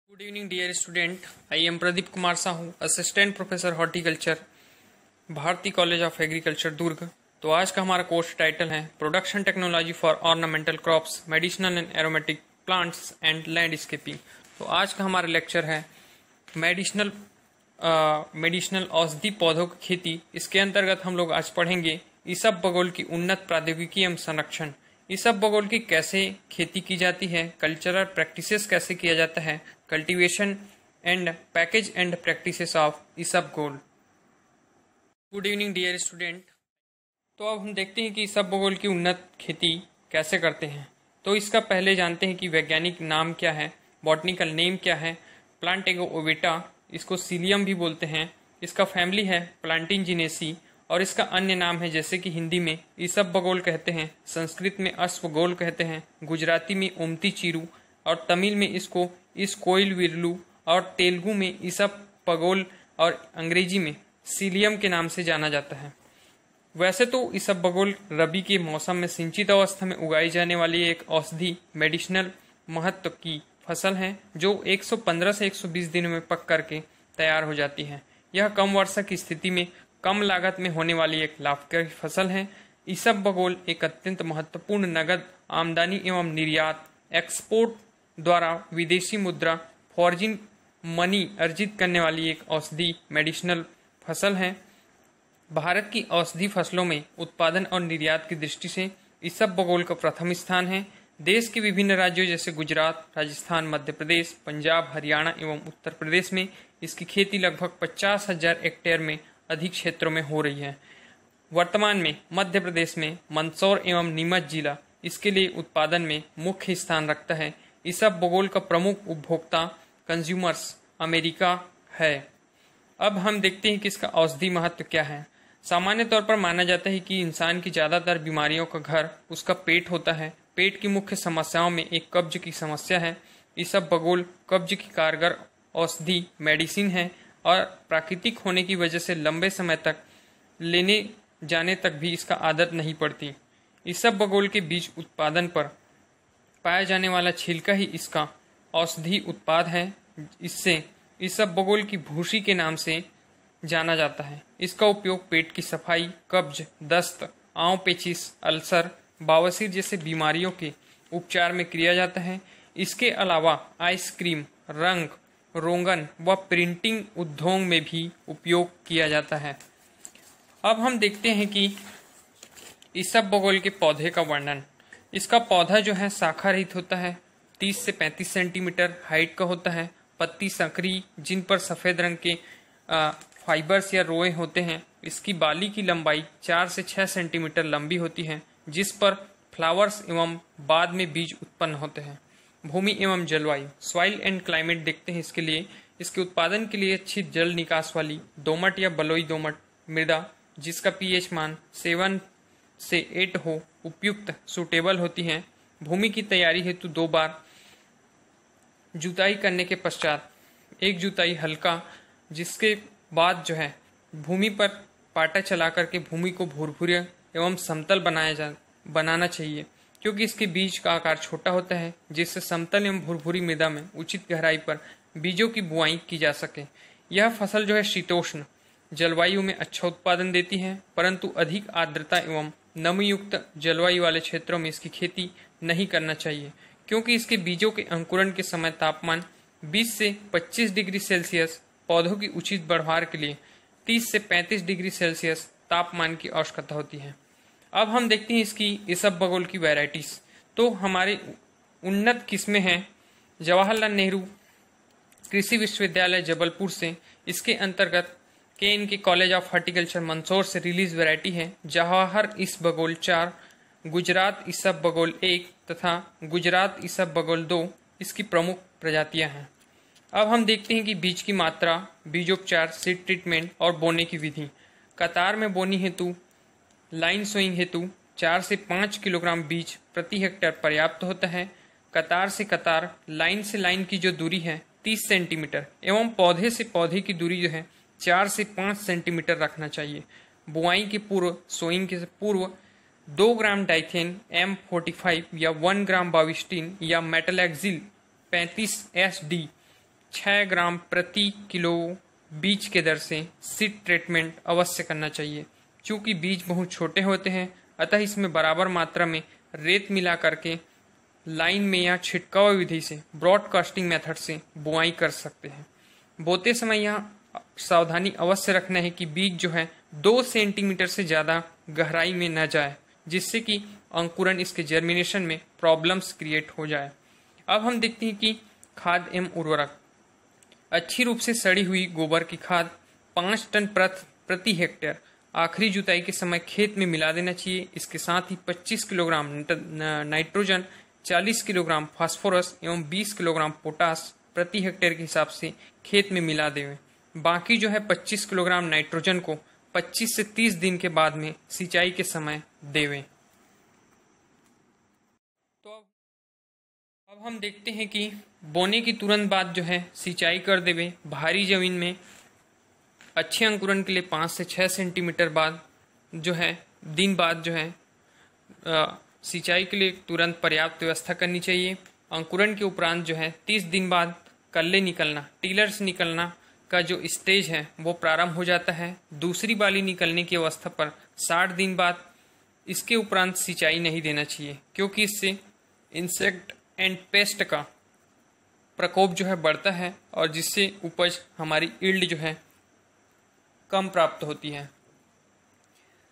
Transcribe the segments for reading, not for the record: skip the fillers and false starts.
Good evening dear student, I am Pradeep Kumar Sahu, assistant professor horticulture, Bharati college of agriculture Durg. तो आज का हमारा कोर्स टाइटल है production technology for ornamental crops, medicinal and aromatic plants and landscaping. तो आज का हमारा लेक्चर है मेडिसिनल औषधि पौधों की खेती। इसके अंतर्गत हम लोग आज पढ़ेंगे इसबगोल की उन्नत प्रौद्योगिकी एवं संरक्षण, इसबगोल की कैसे खेती की जाती है, कल्चरल प्रैक्टिसेस कैसे किया जाता है, cultivation and package and practices of isabgol. Good evening dear student. तो अब हम देखते हैं कि इसबगोल की उन्नत खेती कैसे करते हैं। तो इसका पहले जानते हैं कि वैज्ञानिक नाम क्या है, बॉटनिकल नेम क्या है। प्लांटेगो ओवेटा, इसको सीलियम भी बोलते हैं। इसका फैमिली है प्लांटिनजिनेसी और इसका अन्य नाम है जैसे कि हिंदी में इसबगोल कहते हैं, संस्कृत में अश्वगोल कहते हैं, गुजराती में ओमती चीरू और तमिल में इसको इसकोइल विरलू और तेलुगु में इसबगोल और अंग्रेजी में सीलियम के नाम से जाना जाता है। वैसे तो इसबगोल रबी के मौसम में सिंचित अवस्था में उगाई जाने वाली एक औषधि मेडिसिनल महत्व की फसल है जो 115 से 120 दिनों में पक करके तैयार हो जाती है। यह कम वर्षा की स्थिति में कम लागत में होने वाली एक लाभकारी फसल है। इसबगोल एक अत्यंत महत्वपूर्ण नगद आमदनी एवं निर्यात एक्सपोर्ट द्वारा विदेशी मुद्रा फॉरेन मनी अर्जित करने वाली एक औषधि मेडिसिनल फसल है। भारत की औषधि फसलों में उत्पादन और निर्यात की दृष्टि से इसबगोल का प्रथम स्थान है। देश के विभिन्न राज्यों जैसे गुजरात, राजस्थान, मध्य प्रदेश, पंजाब, हरियाणा एवं उत्तर प्रदेश में इसकी खेती लगभग 50,000 हेक्टेयर में अधिक क्षेत्रों में हो रही है। वर्तमान में मध्य प्रदेश में मंदसौर एवं नीमच जिला इसके लिए उत्पादन में मुख्य स्थान रखता है। इसबगोल का प्रमुख उपभोक्ता कंज्यूमर्स अमेरिका है। अब हम देखते हैं कि इसका औषधि महत्व क्या है। सामान्य तौर पर माना जाता है कि इंसान की ज्यादातर बीमारियों का घर उसका पेट होता है। पेट की मुख्य समस्याओं में एक कब्ज की समस्या है। इसबगोल कब्ज की कारगर औषधि मेडिसिन है और प्राकृतिक होने की वजह से लंबे समय तक लेने जाने तक भी इसका आदत नहीं पड़ती। इसबगोल के बीज उत्पादन पर पाया जाने वाला छिलका ही इसका औषधि उत्पाद है। इससे इसबगोल की भूसी के नाम से जाना जाता है। इसका उपयोग पेट की सफाई, कब्ज, दस्त, आंव पेचिश, अल्सर, बवासीर जैसे बीमारियों के उपचार में किया जाता है। इसके अलावा आइसक्रीम, रंग, रोगन व प्रिंटिंग उद्योग में भी उपयोग किया जाता है। अब हम देखते हैं कि इसबगोल के पौधे का वर्णन। इसका पौधा जो है शाखा रहित होता है, 30 से 35 सेंटीमीटर हाइट का होता है। पत्ती संकरी जिन पर सफेद रंग के फाइबर्स या रोए होते हैं। इसकी बाली की लंबाई 4 से 6 सेंटीमीटर लंबी होती है जिस पर फ्लावर्स एवं बाद में बीज उत्पन्न होते हैं। भूमि एवं जलवायु, सॉइल एंड क्लाइमेट देखते हैं इसके लिए। इसके उत्पादन के लिए अच्छी जल निकास वाली दोमट या बलुई दोमट मृदा जिसका पीएच मान 7 से 8 हो उपयुक्त सुटेबल होती है। भूमि की तैयारी हेतु 2 बार जुताई करने के पश्चात एक जुताई हल्का, जिसके बाद जो है भूमि पर पाटा चला करके भूमि को भुरभुरे एवं समतल बनाना चाहिए क्योंकि इसके बीज का आकार छोटा होता है जिससे समतल एवं भुरभुरी मृदा में उचित गहराई पर बीजों की बुआई की जा सके। यह फसल जो है शीतोष्ण जलवायु में अच्छा उत्पादन देती है, परंतु अधिक आर्द्रता एवं नमीयुक्त जलवायु वाले क्षेत्रों में इसकी खेती नहीं करना चाहिए क्योंकि इसके बीजों के अंकुरण के समय तापमान 20 से 25 डिग्री सेल्सियस, पौधों की उचित बढ़वार के लिए 30 से 35 डिग्री सेल्सियस तापमान की आवश्यकता होती है। अब हम देखते हैं इसकी इसबगोल की वैरायटीज। तो हमारे उन्नत किस्में हैं जवाहरलाल नेहरू कृषि विश्वविद्यालय जबलपुर से, इसके अंतर्गत के कॉलेज ऑफ हॉर्टिकल्चर मंदसौर से रिलीज वैरायटी है जवाहर इसबगोल 4, गुजरात इसबगोल 1 तथा गुजरात इसबगोल 2 इसकी प्रमुख प्रजातियां हैं। अब हम देखते हैं कि बीज की मात्रा, बीजोपचार, सीड ट्रीटमेंट और बोने की विधि। कतार में बोनी हेतु, लाइन सोइंग हेतु 4 से 5 किलोग्राम बीज प्रति हेक्टेयर पर्याप्त होता है। कतार से कतार, लाइन से लाइन की जो दूरी है 30 सेंटीमीटर एवं पौधे से पौधे की दूरी जो है 4 से 5 सेंटीमीटर रखना चाहिए। बुआई के पूर्व, सोइंग के पूर्व 2 ग्राम डाइथेन M45 या 1 ग्राम बाविस्टिन या मेटलैक्सिल 35 SD 6 ग्राम प्रति किलो बीज के दर से सीड ट्रीटमेंट अवश्य करना चाहिए। चूँकि बीज बहुत छोटे होते हैं, अतः इसमें बराबर मात्रा में रेत मिला करके लाइन में या छिटकाव विधि से ब्रॉडकास्टिंग मेथड से बुआई कर सकते हैं। बोते समय यहाँ सावधानी अवश्य रखना है कि बीज जो है 2 सेंटीमीटर से ज़्यादा गहराई में न जाए, जिससे कि अंकुरण इसके जर्मिनेशन में प्रॉब्लम्स क्रिएट हो जाए। अब हम देखते हैं कि खाद एवं उर्वरक। अच्छी रूप से सड़ी हुई गोबर की खाद 5 टन प्रति हेक्टेयर आखिरी जुताई के समय खेत में मिला देना चाहिए। इसके साथ ही 25 किलोग्राम नाइट्रोजन, 40 किलोग्राम फास्फोरस एवं 20 किलोग्राम पोटास प्रति हेक्टेयर के हिसाब से खेत में मिला देवें। बाकी जो है 25 किलोग्राम नाइट्रोजन को 25 से 30 दिन के बाद में सिंचाई के समय देवें। तो अब हम देखते हैं कि बोने की तुरंत बाद जो है सिंचाई कर देवें। भारी जमीन में अच्छे अंकुरण के लिए 5 से 6 सेंटीमीटर बाद जो है दिन बाद जो है सिंचाई के लिए तुरंत पर्याप्त व्यवस्था करनी चाहिए। अंकुरण के उपरांत जो है 30 दिन बाद कल्ले निकलना, टीलर्स निकलना का जो स्टेज है वो प्रारंभ हो जाता है। दूसरी बाली निकलने की अवस्था पर 60 दिन बाद इसके उपरांत सिंचाई नहीं देना चाहिए, क्योंकि इससे इंसेक्ट एंड पेस्ट का प्रकोप जो है बढ़ता है और जिससे उपज हमारी यील्ड जो है कम प्राप्त होती है।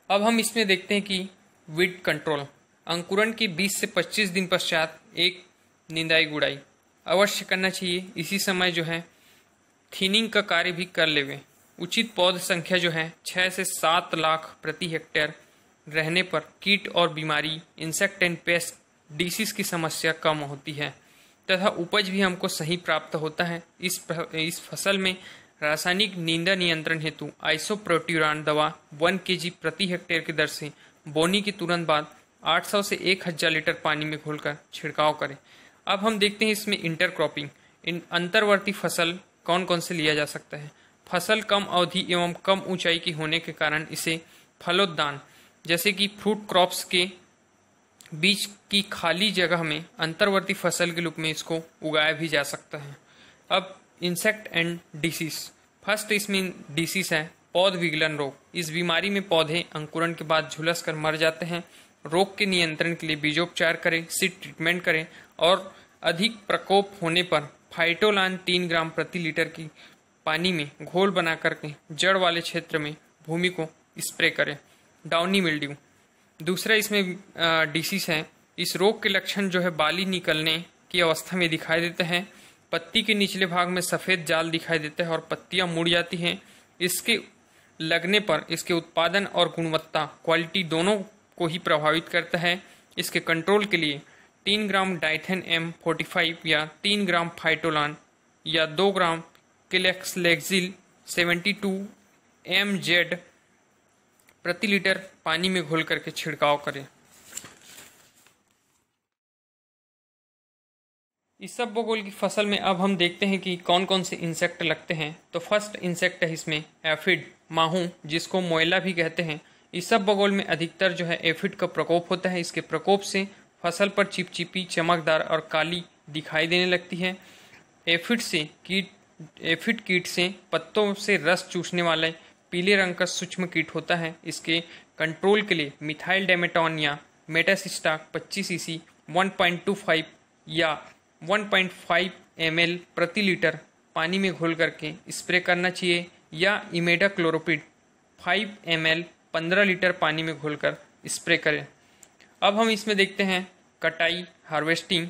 अब हम इसमें देखते हैं कि वीड कंट्रोल। अंकुरण के 20 से 25 दिन पश्चात एक निंदाई गुड़ाई अवश्य करना चाहिए। इसी समय जो है थिनिंग का कार्य भी कर लेवे। उचित पौध संख्या जो है 6 से 7 लाख प्रति हेक्टेयर रहने पर कीट और बीमारी, इंसेक्ट एंड पेस्ट डिसीज की समस्या कम होती है तथा उपज भी हमको सही प्राप्त होता है। इस फसल में रासायनिक नींदा नियंत्रण हेतु आइसोप्रोट्यूरान दवा 1 kg प्रति हेक्टेयर की दर से बोनी के तुरंत बाद 800 से 1000 लीटर पानी में घोलकर छिड़काव करें। अब हम देखते हैं इसमें इंटरक्रॉपिंग, इन अंतर्वर्ती फसल कौन कौन से लिया जा सकता है। फसल कम अवधि एवं कम ऊंचाई की होने के कारण इसे फलोद्यान जैसे कि फ्रूट क्रॉप्स के बीच की खाली जगह में अंतर्वर्ती फसल के रूप में इसको उगाया भी जा सकता है। अब इंसेक्ट एंड डिसीज, फर्स्ट इसमें डिसीज है पौध विगलन रोग। इस बीमारी में पौधे अंकुरण के बाद झुलस कर मर जाते हैं। रोग के नियंत्रण के लिए बीजोपचार करें, सीड ट्रीटमेंट करें और अधिक प्रकोप होने पर फाइटोलान 3 ग्राम प्रति लीटर की पानी में घोल बना करके जड़ वाले क्षेत्र में भूमि को स्प्रे करें। डाउनी मिल्ड्यू दूसरा इसमें डिसीज है। इस रोग के लक्षण जो है बाली निकलने की अवस्था में दिखाई देते हैं। पत्ती के निचले भाग में सफ़ेद जाल दिखाई देता है और पत्तियां मुड़ जाती हैं। इसके लगने पर इसके उत्पादन और गुणवत्ता, क्वालिटी दोनों को ही प्रभावित करता है। इसके कंट्रोल के लिए 3 ग्राम डाइथेन M45 या 3 ग्राम फाइटोलान या 2 ग्राम क्लेक्सलेक्सिल 72 MZ प्रति लीटर पानी में घोल करके छिड़काव करें। इसबगोल की फसल में अब हम देखते हैं कि कौन कौन से इंसेक्ट लगते हैं। तो फर्स्ट इंसेक्ट है इसमें एफिड, माहू, जिसको मोयला भी कहते हैं। इसबगोल में अधिकतर जो है एफिड का प्रकोप होता है। इसके प्रकोप से फसल पर चिपचिपी, चमकदार और काली दिखाई देने लगती है। एफिड कीट से पत्तों से रस चूसने वाले पीले रंग का सूक्ष्म कीट होता है। इसके कंट्रोल के लिए मिथाइल डेमेटॉन या मेटासिस्टाक 25 cc 1.25 या 1.5 ml प्रति लीटर पानी में घोल करके स्प्रे करना चाहिए या इमेडाक्लोरोपिड 5 ml 15 लीटर पानी में घोलकर स्प्रे करें। अब हम इसमें देखते हैं कटाई, हार्वेस्टिंग,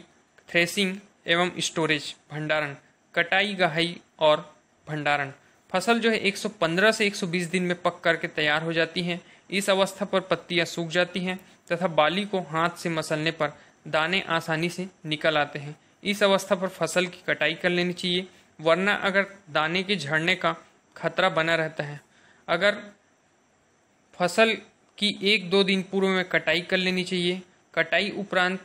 थ्रेसिंग एवं स्टोरेज, भंडारण। कटाई, गहाई और भंडारण। फसल जो है 115 से 120 दिन में पक करके तैयार हो जाती है। इस अवस्था पर पत्तियां सूख जाती हैं तथा बाली को हाथ से मसलने पर दाने आसानी से निकल आते हैं। इस अवस्था पर फसल की कटाई कर लेनी चाहिए, वरना अगर दाने के झड़ने का खतरा बना रहता है। अगर फसल की 1-2 दिन पूर्व में कटाई कर लेनी चाहिए। कटाई उपरांत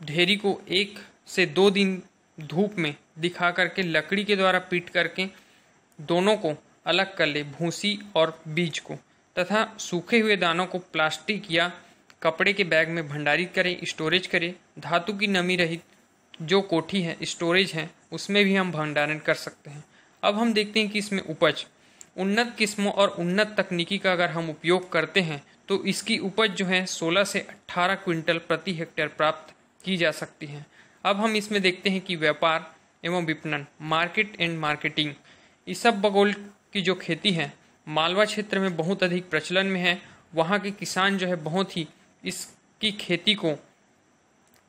ढेरी को 1 से 2 दिन धूप में दिखा करके लकड़ी के द्वारा पीट करके दोनों को अलग कर ले, भूसी और बीज को, तथा सूखे हुए दानों को प्लास्टिक या कपड़े के बैग में भंडारित करें, स्टोरेज करें। धातु की नमी रहित जो कोठी है, स्टोरेज है, उसमें भी हम भंडारण कर सकते हैं। अब हम देखते हैं कि इसमें उपज, उन्नत किस्मों और उन्नत तकनीकी का अगर हम उपयोग करते हैं तो इसकी उपज जो है 16 से 18 क्विंटल प्रति हेक्टेयर प्राप्त की जा सकती है। अब हम इसमें देखते हैं कि व्यापार एवं विपणन, मार्केट एंड मार्केटिंग, इसबगोल की जो खेती है मालवा क्षेत्र में बहुत अधिक प्रचलन में है। वहाँ के किसान जो है बहुत ही इसकी खेती को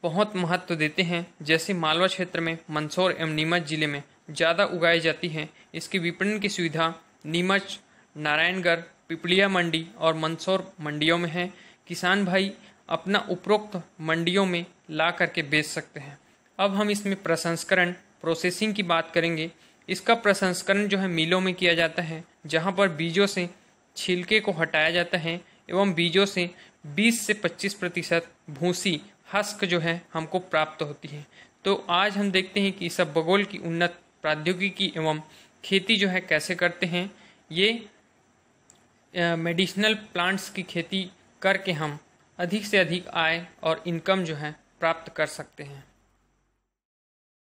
बहुत महत्व देते हैं। जैसे मालवा क्षेत्र में मंदसौर एवं नीमच जिले में ज़्यादा उगाई जाती है। इसकी विपणन की सुविधा नीमच, नारायणगढ़, पिपलिया मंडी और मंदसौर मंडियों में है। किसान भाई अपना उपरोक्त मंडियों में ला करके बेच सकते हैं। अब हम इसमें प्रसंस्करण, प्रोसेसिंग की बात करेंगे। इसका प्रसंस्करण जो है मिलों में किया जाता है, जहां पर बीजों से छिलके को हटाया जाता है एवं बीजों से 20 से 25% भूसी, हस्क जो है हमको प्राप्त होती है। तो आज हम देखते हैं कि इसबगोल की उन्नत प्रौद्योगिकी एवं खेती जो है कैसे करते हैं। ये मेडिसिनल प्लांट्स की खेती करके हम अधिक से अधिक आय और इनकम जो है प्राप्त कर सकते हैं।